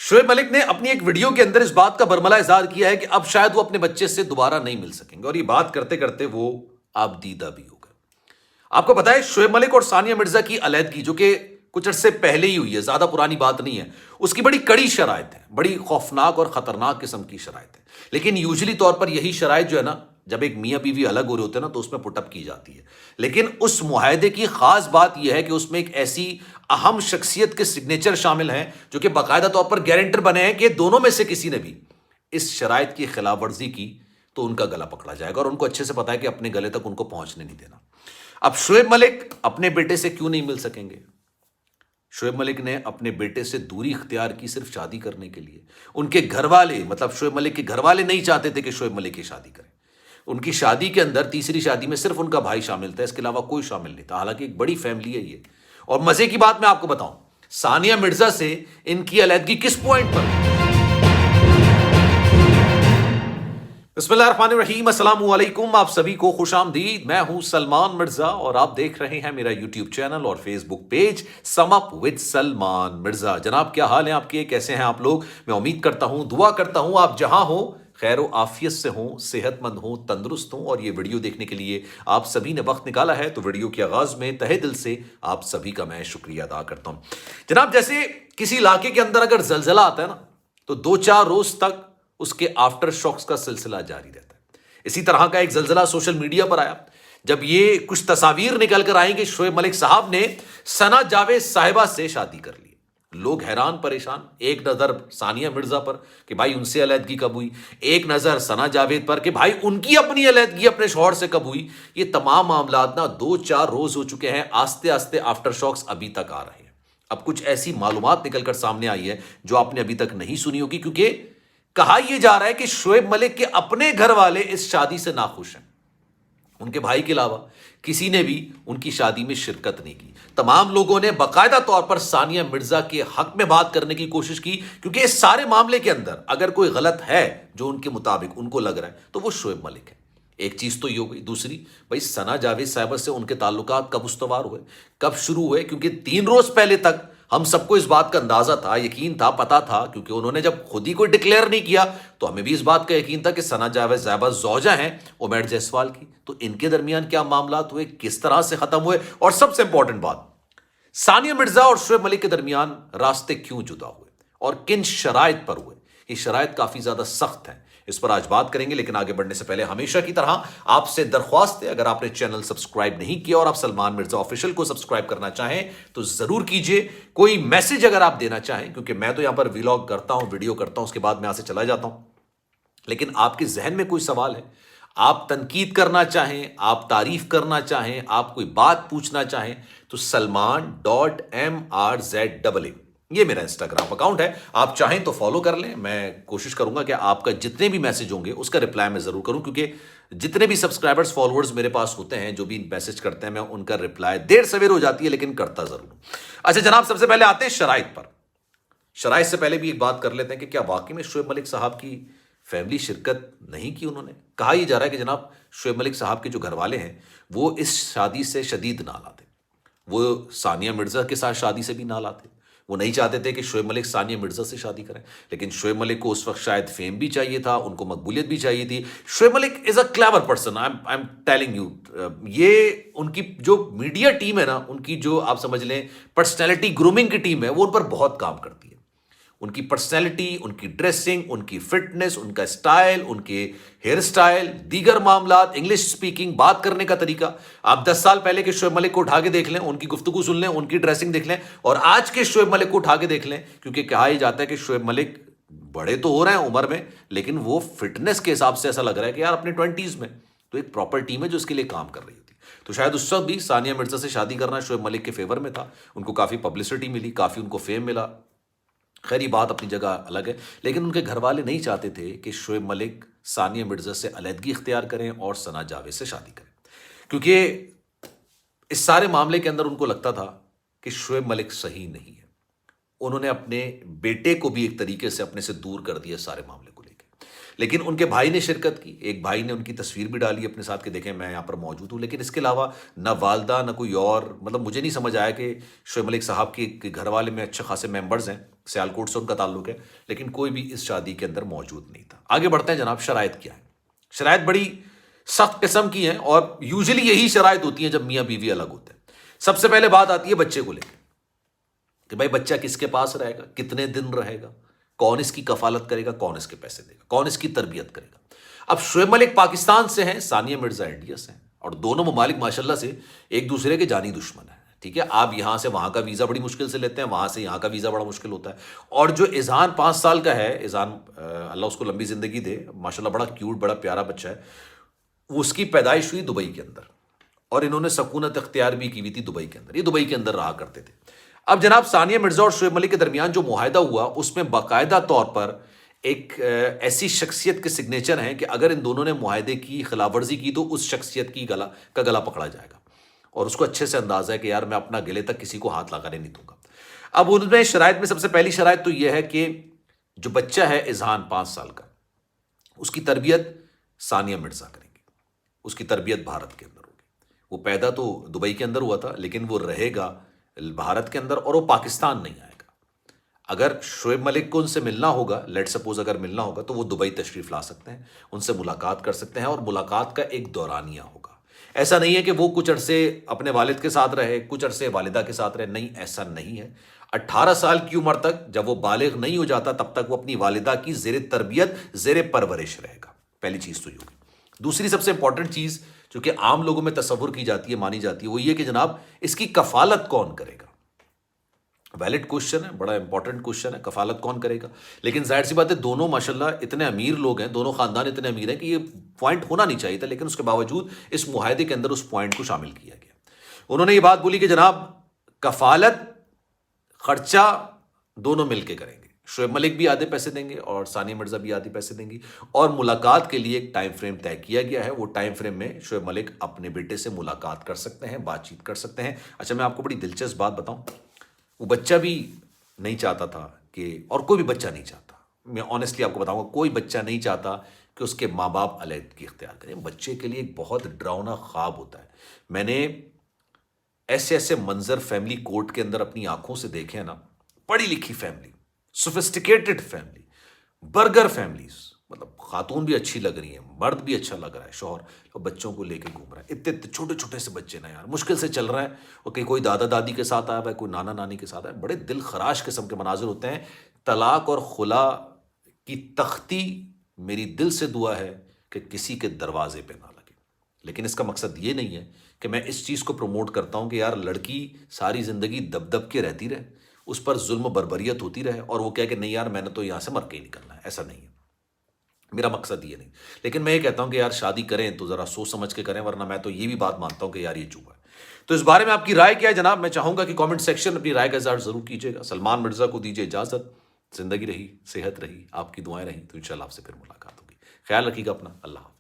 شعیب ملک نے اپنی ایک ویڈیو کے اندر اس بات کا برملا اظہار کیا ہے کہ اب شاید وہ اپنے بچے سے دوبارہ نہیں مل سکیں گے، اور یہ بات کرتے کرتے وہ اب دیدہ بھی ہو گئے۔ آپ کو پتا ہے شعیب ملک اور ثانیہ مرزا کی علیحدگی جو کہ کچھ عرصے پہلے ہی ہوئی ہے، زیادہ پرانی بات نہیں ہے، اس کی بڑی کڑی شرائط ہے، بڑی خوفناک اور خطرناک قسم کی شرائط ہے۔ لیکن یوزلی طور پر یہی شرائط جو ہے نا، جب ایک میاں بیوی الگ ہو رہے ہوتے ہیں نا تو اس میں پٹ اپ کی جاتی ہے۔ لیکن اس معاہدے کی خاص بات یہ ہے کہ اس میں ایک ایسی اہم شخصیت کے سگنیچر شامل ہیں جو کہ باقاعدہ طور پر گارنٹر بنے ہیں کہ دونوں میں سے کسی نے بھی اس شرائط کی خلاف ورزی کی تو ان کا گلا پکڑا جائے گا، اور ان کو اچھے سے پتا ہے کہ اپنے گلے تک ان کو پہنچنے نہیں دینا۔ اب شعیب ملک اپنے بیٹے سے کیوں نہیں مل سکیں گے؟ شعیب ملک نے اپنے بیٹے سے دوری اختیار کی صرف شادی کرنے کے لیے۔ ان کے گھر والے، مطلب شعیب ملک کے گھر والے نہیں چاہتے تھے کہ شعیب ملک کی شادی کریں۔ ان کی شادی کے اندر، تیسری شادی میں صرف ان کا بھائی شامل تھا، اس کے علاوہ کوئی شامل نہیں تھا، حالانکہ ایک بڑی فیملی ہے یہ۔ اور مزے کی بات میں آپ کو بتاؤں، ثانیہ مرزا سے ان کی علیحدگی کس پوائنٹ پر؟ بسم اللہ الرحمن الرحیم، السلام علیکم، آپ سبھی کو خوش آمدید۔ میں ہوں سلمان مرزا اور آپ دیکھ رہے ہیں میرا یوٹیوب چینل اور Facebook page sum up with Salman Mirza. جناب کیا حال ہیں آپ کے؟ کیسے ہیں آپ لوگ؟ میں امید کرتا ہوں، دعا کرتا ہوں آپ جہاں ہوں خیر و عافیت سے ہوں، صحت مند ہوں، تندرست ہوں، اور یہ ویڈیو دیکھنے کے لیے آپ سبھی نے وقت نکالا ہے تو ویڈیو کے آغاز میں تہہ دل سے آپ سبھی کا میں شکریہ ادا کرتا ہوں۔ جناب جیسے کسی علاقے کے اندر اگر زلزلہ آتا ہے نا تو 2-4 روز تک اس کے آفٹر شاکس کا سلسلہ جاری رہتا ہے۔ اسی طرح کا ایک زلزلہ سوشل میڈیا پر آیا جب یہ کچھ تصاویر نکل کر آئیں کہ شعیب ملک صاحب نے ثنا جاوید صاحبہ سے شادی کر لی۔ لوگ حیران پریشان، ایک نظر ثانیہ مرزا پر کہ بھائی ان سے علیحدگی کب ہوئی، ایک نظر ثنا جاوید پر کہ بھائی ان کی اپنی علیحدگی اپنے شوہر سے کب ہوئی۔ یہ تمام معاملات نا 2-4 روز ہو چکے ہیں، آستے آستے آفٹر شاکس ابھی تک آ رہے ہیں۔ اب کچھ ایسی معلومات نکل کر سامنے آئی ہے جو آپ نے ابھی تک نہیں سنی ہوگی، کیونکہ کہا یہ جا رہا ہے کہ شعیب ملک کے اپنے گھر والے اس شادی سے ناخوش ہیں۔ ان کے بھائی کے علاوہ کسی نے بھی ان کی شادی میں شرکت نہیں کی۔ تمام لوگوں نے باقاعدہ طور پر ثانیہ مرزا کے حق میں بات کرنے کی کوشش کی، کیونکہ اس سارے معاملے کے اندر اگر کوئی غلط ہے جو ان کے مطابق ان کو لگ رہا ہے تو وہ شعیب ملک ہے۔ ایک چیز تو یہ ہو گئی، دوسری بھائی ثنا جاوید صاحبہ سے ان کے تعلقات کب استوار ہوئے، کب شروع ہوئے؟ کیونکہ 3 روز پہلے تک ہم سب کو اس بات کا اندازہ تھا، یقین تھا، پتا تھا، کیونکہ انہوں نے جب خود ہی کوئی ڈکلیئر نہیں کیا تو ہمیں بھی اس بات کا یقین تھا کہ ثنا جاوید صاحبہ زوجہ ہیں عمیر جیسوال کی۔ تو ان کے درمیان کیا معاملات ہوئے، کس طرح سے ختم ہوئے، اور سب سے امپورٹنٹ بات، ثانیہ مرزا اور شعیب ملک کے درمیان راستے کیوں جدا ہوئے اور کن شرائط پر ہوئے؟ یہ شرائط کافی زیادہ سخت ہیں، اس پر آج بات کریں گے۔ لیکن آگے بڑھنے سے پہلے ہمیشہ کی طرح آپ سے درخواست ہے، اگر آپ نے چینل سبسکرائب نہیں کیا اور آپ سلمان مرزا آفیشل کو سبسکرائب کرنا چاہیں تو ضرور کیجئے۔ کوئی میسج اگر آپ دینا چاہیں، کیونکہ میں تو یہاں پر ویلاگ کرتا ہوں، ویڈیو کرتا ہوں، اس کے بعد میں یہاں سے چلا جاتا ہوں، لیکن آپ کے ذہن میں کوئی سوال ہے، آپ تنقید کرنا چاہیں، آپ تعریف کرنا چاہیں، آپ کوئی بات پوچھنا چاہیں تو salman.mrza یہ میرا انسٹاگرام اکاؤنٹ ہے، آپ چاہیں تو فالو کر لیں۔ میں کوشش کروں گا کہ آپ کا جتنے بھی میسج ہوں گے اس کا رپلائی میں ضرور کروں، کیونکہ جتنے بھی سبسکرائبرز فالوورز میرے پاس ہوتے ہیں جو بھی میسج کرتے ہیں میں ان کا رپلائی دیر سویر ہو جاتی ہے لیکن کرتا ضرور ہوں۔ اچھا جناب، سب سے پہلے آتے ہیں شرائط پر۔ شرائط سے پہلے بھی ایک بات کر لیتے ہیں کہ کیا واقعی میں شعیب ملک صاحب کی فیملی شرکت نہیں کی؟ انہوں نے کہا یہ جا رہا ہے کہ جناب شعیب ملک صاحب کے جو گھر والے ہیں وہ اس شادی سے شدید نالاں تھے، وہ ثانیہ مرزا کے ساتھ شادی سے بھی نالاں تھے، وہ نہیں چاہتے تھے کہ شعیب ملک ثانیہ مرزا سے شادی کریں، لیکن شعیب ملک کو اس وقت شاید فیم بھی چاہیے تھا، ان کو مقبولیت بھی چاہیے تھی۔ Shoaib Malik is a clever person, I am telling you. یہ ان کی جو میڈیا ٹیم ہے نا، ان کی جو آپ سمجھ لیں پرسنالٹی گرومنگ کی ٹیم ہے، وہ ان پر بہت کام کرتی ہے۔ ان کی پرسنالٹی، ان کی ڈریسنگ، ان کی فٹنس، ان کا سٹائل، ان کے ہیئر سٹائل، دیگر معاملات، انگلش سپیکنگ، بات کرنے کا طریقہ، آپ 10 سال پہلے کے شعیب ملک کو اٹھا کے دیکھ لیں، ان کی گفتگو سن لیں، ان کی ڈریسنگ دیکھ لیں، اور آج کے شعیب ملک کو اٹھا کے دیکھ لیں، کیونکہ کہا ہی جاتا ہے کہ شعیب ملک بڑے تو ہو رہے ہیں عمر میں لیکن وہ فٹنس کے حساب سے ایسا لگ رہا ہے کہ یار اپنے 20s میں۔ تو ایک پراپر ٹیم ہے جو اس کے لیے کام کر رہی ہوتی ہے۔ تو شاید اس وقت بھی ثانیہ مرزا سے شادی کرنا شعیب ملک کے فیور میں تھا، ان کو کافی پبلسٹی ملی، کافی ان کو فیم ملا۔ خیر یہ بات اپنی جگہ الگ ہے، لیکن ان کے گھر والے نہیں چاہتے تھے کہ شعیب ملک ثانیہ مرزا سے علیحدگی اختیار کریں اور ثنا جاوید سے شادی کریں، کیونکہ اس سارے معاملے کے اندر ان کو لگتا تھا کہ شعیب ملک صحیح نہیں ہے۔ انہوں نے اپنے بیٹے کو بھی ایک طریقے سے اپنے سے دور کر دیا سارے معاملے کو لے کے، لیکن ان کے بھائی نے شرکت کی، ایک بھائی نے ان کی تصویر بھی ڈالی اپنے ساتھ کہ دیکھیں میں یہاں پر موجود ہوں، لیکن اس کے علاوہ نہ والدہ نہ کوئی اور، مطلب مجھے نہیں سمجھ آیا کہ شعیب ملک صاحب کے گھر والے میں اچھے خاصے ممبرز ہیں، سیالکوٹ سے ان کا تعلق ہے، لیکن کوئی بھی اس شادی کے اندر موجود نہیں تھا۔ آگے بڑھتے ہیں جناب، شرائط کیا ہے؟ شرائط بڑی سخت قسم کی ہیں، اور یوزلی یہی شرائط ہوتی ہیں جب میاں بیوی الگ ہوتے ہیں۔ سب سے پہلے بات آتی ہے بچے کو لے کے، کہ بھائی بچہ کس کے پاس رہے گا، کتنے دن رہے گا، کون اس کی کفالت کرے گا، کون اس کے پیسے دے گا، کون اس کی تربیت کرے گا۔ اب شعیب ملک پاکستان سے ہیں، ثانیہ مرزا انڈیا سے ہیں، اور دونوں ممالک ماشاءاللہ سے ایک دوسرے کے جانی دشمن ہیں، ٹھیک ہے۔ آپ یہاں سے وہاں کا ویزا بڑی مشکل سے لیتے ہیں، وہاں سے یہاں کا ویزا بڑا مشکل ہوتا ہے۔ اور جو اذہان 5 سال کا ہے، اذہان اللہ اس کو لمبی زندگی دے، ماشاءاللہ بڑا کیوٹ، بڑا پیارا بچہ ہے، وہ اس کی پیدائش ہوئی دبئی کے اندر، اور انہوں نے سکونت اختیار بھی کی ہوئی تھی دبئی کے اندر، یہ دبئی کے اندر رہا کرتے تھے۔ اب جناب ثانیہ مرزا اور شعیب ملک کے درمیان جو معاہدہ ہوا، اس میں باقاعدہ طور پر ایک ایسی شخصیت کے سگنیچر ہیں کہ اگر ان دونوں نے معاہدے کی خلاف ورزی کی تو اس شخصیت کی گلا پکڑا جائے گا، اور اس کو اچھے سے اندازہ ہے کہ یار میں اپنا گلے تک کسی کو ہاتھ لگانے نہیں دوں گا۔ اب ان میں شرائط میں سب سے پہلی شرائط تو یہ ہے کہ جو بچہ ہے اذہان 5 سال کا، اس کی تربیت ثانیہ مرزا کریں گی، اس کی تربیت بھارت کے اندر ہوگی۔ وہ پیدا تو دبئی کے اندر ہوا تھا، لیکن وہ رہے گا بھارت کے اندر، اور وہ پاکستان نہیں آئے گا۔ اگر شعیب ملک کو ان سے ملنا ہوگا، لیٹ سپوز اگر ملنا ہوگا، تو وہ دبئی تشریف لا سکتے ہیں، ان سے ملاقات کر سکتے ہیں، اور ملاقات کا ایک دورانیہ ہوگا۔ ایسا نہیں ہے کہ وہ کچھ عرصے اپنے والد کے ساتھ رہے، کچھ عرصے والدہ کے ساتھ رہے، نہیں، ایسا نہیں ہے۔ 18 سال کی عمر تک، جب وہ بالغ نہیں ہو جاتا، تب تک وہ اپنی والدہ کی زیر تربیت، زیر پرورش رہے گا۔ پہلی چیز تو یہ ہوگی۔ دوسری سب سے امپورٹنٹ چیز جو کہ عام لوگوں میں تصور کی جاتی ہے، مانی جاتی ہے، وہ یہ کہ جناب اس کی کفالت کون کرے گا؟ ویلڈ کوشچن ہے، بڑا امپورٹنٹ کوشچن ہے، کفالت کون کرے گا؟ لیکن ظاہر سی بات ہے دونوں ماشاءاللہ اتنے امیر لوگ ہیں، دونوں خاندان اتنے امیر ہیں کہ یہ پوائنٹ ہونا نہیں چاہیے تھا، لیکن اس کے باوجود اس معاہدے کے اندر اس پوائنٹ کو شامل کیا گیا۔ انہوں نے یہ بات بولی کہ جناب کفالت، خرچہ دونوں مل کے کریں گے، شعیب ملک بھی آدھے پیسے دیں گے اور ثانیہ مرزا بھی آدھے پیسے دیں گی، اور ملاقات کے لیے ایک ٹائم فریم طے کیا گیا ہے۔ وہ ٹائم فریم میں شعیب ملک اپنے بیٹے سے ملاقات کر سکتے ہیں، بات چیت کر سکتے ہیں۔ اچھا، میں آپ کو بڑی دلچسپ بات بتاؤں، وہ بچہ بھی نہیں چاہتا تھا کہ، اور کوئی بھی بچہ نہیں چاہتا، میں آنیسٹلی آپ کو بتاؤں گا، کوئی بچہ نہیں چاہتا کہ اس کے ماں باپ علیحدگی اختیار کریں۔ بچے کے لیے ایک بہت ڈراؤنا خواب ہوتا ہے۔ میں نے ایسے ایسے منظر فیملی کورٹ کے اندر اپنی آنکھوں سے دیکھے ہیں نا، پڑھی لکھی family, sophisticated family, burger families, مطلب خاتون بھی اچھی لگ رہی ہیں، مرد بھی اچھا لگ رہا ہے، شوہر، اور بچوں کو لے کے گھوم رہا ہے، اتنے چھوٹے چھوٹے سے بچے نا یار، مشکل سے چل رہا ہے، اور کہ کوئی دادا دادی کے ساتھ آیا ہوا ہے، کوئی نانا نانی کے ساتھ آیا ہے، بڑے دل خراش قسم کے مناظر ہوتے ہیں۔ طلاق اور خلا کی تختی، میری دل سے دعا ہے کہ کسی کے دروازے پہ نہ لگے، لیکن اس کا مقصد یہ نہیں ہے کہ میں اس چیز کو پروموٹ کرتا ہوں کہ یار لڑکی ساری زندگی دب دب کے رہتی رہے، اس پر ظلم و بربریت ہوتی رہے، اور وہ کہے کہ نہیں یار میں نے تو یہاں سے مر کے ہی نکلنا ہے۔ ایسا نہیں ہے، میرا مقصد یہ نہیں۔ لیکن میں یہ کہتا ہوں کہ یار شادی کریں تو ذرا سوچ سمجھ کے کریں، ورنہ میں تو یہ بھی بات مانتا ہوں کہ یار یہ چوہا ہے۔ تو اس بارے میں آپ کی رائے کیا ہے جناب؟ میں چاہوں گا کہ کامنٹ سیکشن میں اپنی رائے کا اظہار ضرور کیجیے گا۔ سلمان مرزا کو دیجیے اجازت، زندگی رہی، صحت رہی، آپ کی دعائیں رہیں، تو انشاءاللہ آپ سے پھر ملاقات ہوگی۔ خیال رکھیے گا اپنا، اللہ حافظ۔